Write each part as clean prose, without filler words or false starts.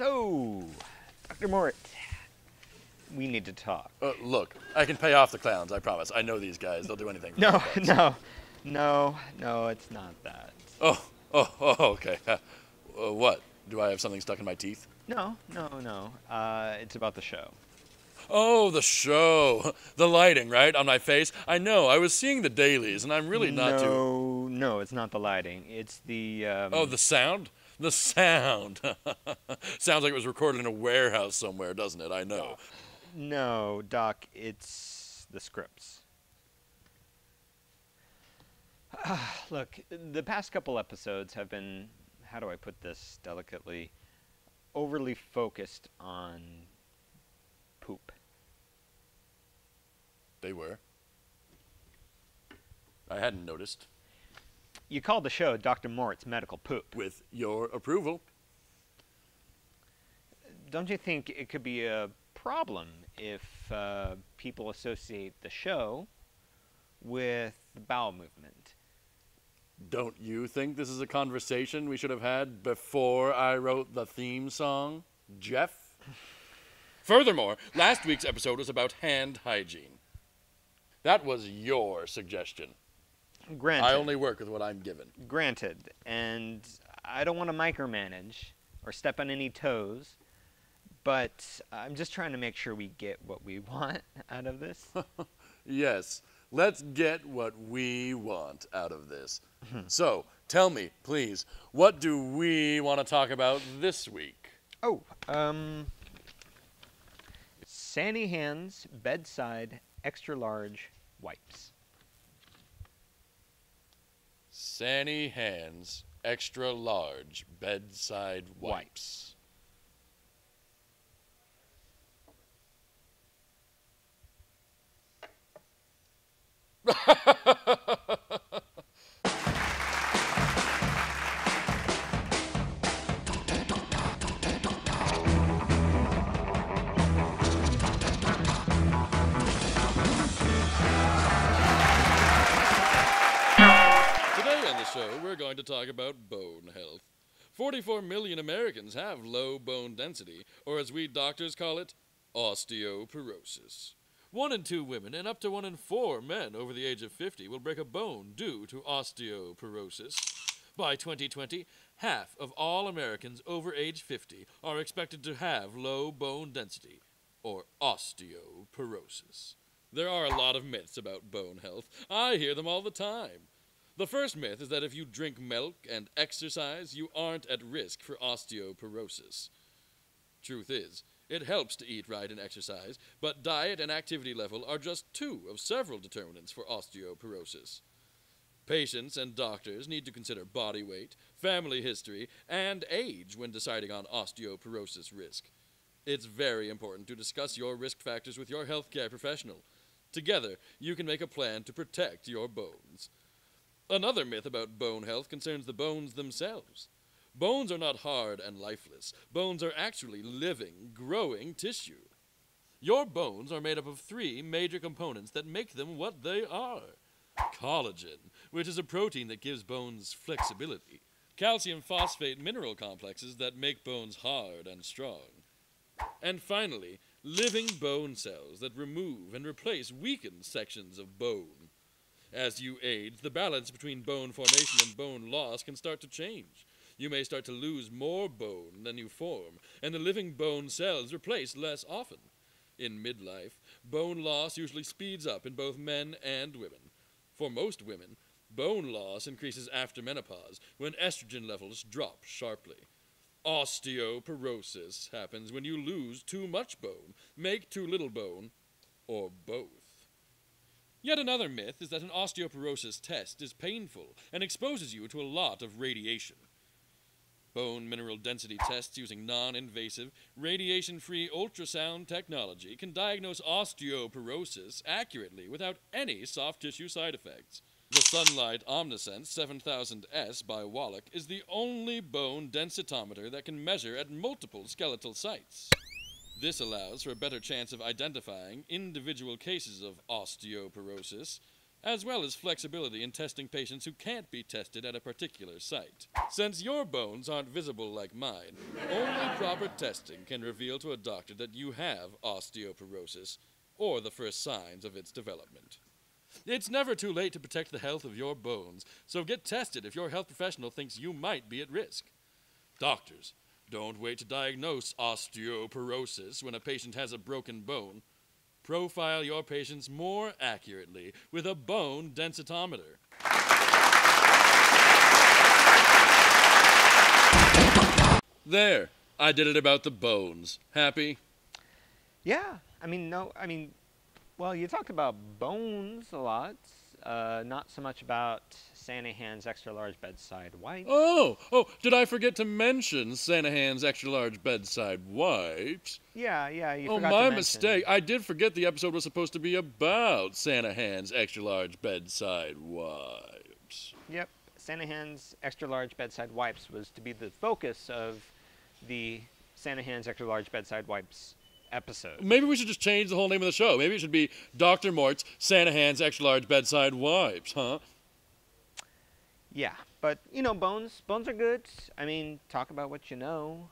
So, Dr. Mort, we need to talk. Look, I can pay off the clowns, I promise. I know these guys. They'll do anything for No, $10. no, it's not that. Oh, okay. What? Do I have something stuck in my teeth? No. It's about the show. Oh, the show. The lighting, right? On my face? I know. I was seeing the dailies, and I'm really not too... No, it's not the lighting. It's the, Oh, the sound? The sound. Sounds like it was recorded in a warehouse somewhere, doesn't it? I know. No, Doc, it's the scripts. Look, the past couple episodes have been, how do I put this delicately, overly focused on poop. They were. I hadn't noticed. You called the show Dr. Mort's Medical Poop. With your approval. Don't you think it could be a problem if people associate the show with the bowel movement? Don't you think this is a conversation we should have had before I wrote the theme song, Jeff? Furthermore, last week's episode was about hand hygiene. That was your suggestion. Granted. I only work with what I'm given. Granted, and I don't want to micromanage or step on any toes, but I'm just trying to make sure we get what we want out of this. Yes, let's get what we want out of this. So, tell me, please, what do we want to talk about this week? Oh, Sani Hands Bedside Extra Large Wipes. Sani Hands Extra Large Bedside Wipes. We're going to talk about bone health. 44 million Americans have low bone density, or as we doctors call it, osteoporosis. 1 in 2 women and up to 1 in 4 men over the age of 50 will break a bone due to osteoporosis. By 2020, half of all Americans over age 50 are expected to have low bone density, or osteoporosis. There are a lot of myths about bone health. I hear them all the time. The first myth is that if you drink milk and exercise, you aren't at risk for osteoporosis. Truth is, it helps to eat right and exercise, but diet and activity level are just 2 of several determinants for osteoporosis. Patients and doctors need to consider body weight, family history, and age when deciding on osteoporosis risk. It's very important to discuss your risk factors with your healthcare professional. Together, you can make a plan to protect your bones. Another myth about bone health concerns the bones themselves. Bones are not hard and lifeless. Bones are actually living, growing tissue. Your bones are made up of 3 major components that make them what they are. Collagen, which is a protein that gives bones flexibility. Calcium phosphate mineral complexes that make bones hard and strong. And finally, living bone cells that remove and replace weakened sections of bone. As you age, the balance between bone formation and bone loss can start to change. You may start to lose more bone than you form, and the living bone cells replace less often. In midlife, bone loss usually speeds up in both men and women. For most women, bone loss increases after menopause, when estrogen levels drop sharply. Osteoporosis happens when you lose too much bone, make too little bone, or both. Yet another myth is that an osteoporosis test is painful and exposes you to a lot of radiation. Bone mineral density tests using non-invasive, radiation-free ultrasound technology can diagnose osteoporosis accurately without any soft tissue side effects. The Sunlight Omnisense 7000S by Wallach is the only bone densitometer that can measure at multiple skeletal sites. This allows for a better chance of identifying individual cases of osteoporosis as well as flexibility in testing patients who can't be tested at a particular site. Since your bones aren't visible like mine, only proper testing can reveal to a doctor that you have osteoporosis, or the first signs of its development. It's never too late to protect the health of your bones, so get tested if your health professional thinks you might be at risk. Doctors, don't wait to diagnose osteoporosis when a patient has a broken bone. Profile your patients more accurately with a bone densitometer. There, I did it about the bones. Happy? Yeah, well, you talked about bones a lot, not so much about Sani Hands Extra Large Bedside Wipes. Oh, did I forget to mention Sani Hands Extra Large Bedside Wipes? Yeah, you forgot to my mention. mistake. I did forget the episode was supposed to be about Sani Hands Extra Large Bedside Wipes. Yep, Sani Hands Extra Large Bedside Wipes was to be the focus of the Sani Hands Extra Large Bedside Wipes episode. Maybe we should just change the whole name of the show. Maybe it should be Dr. Mort's Sani Hands Extra Large Bedside Wipes, huh? Yeah, but, bones are good. Talk about what you know.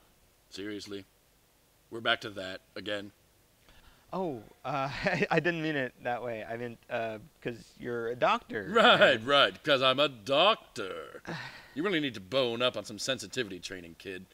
Seriously? We're back to that again? Oh, I didn't mean it that way. I meant, because you're a doctor. Right, because I'm a doctor. You really need to bone up on some sensitivity training, kid.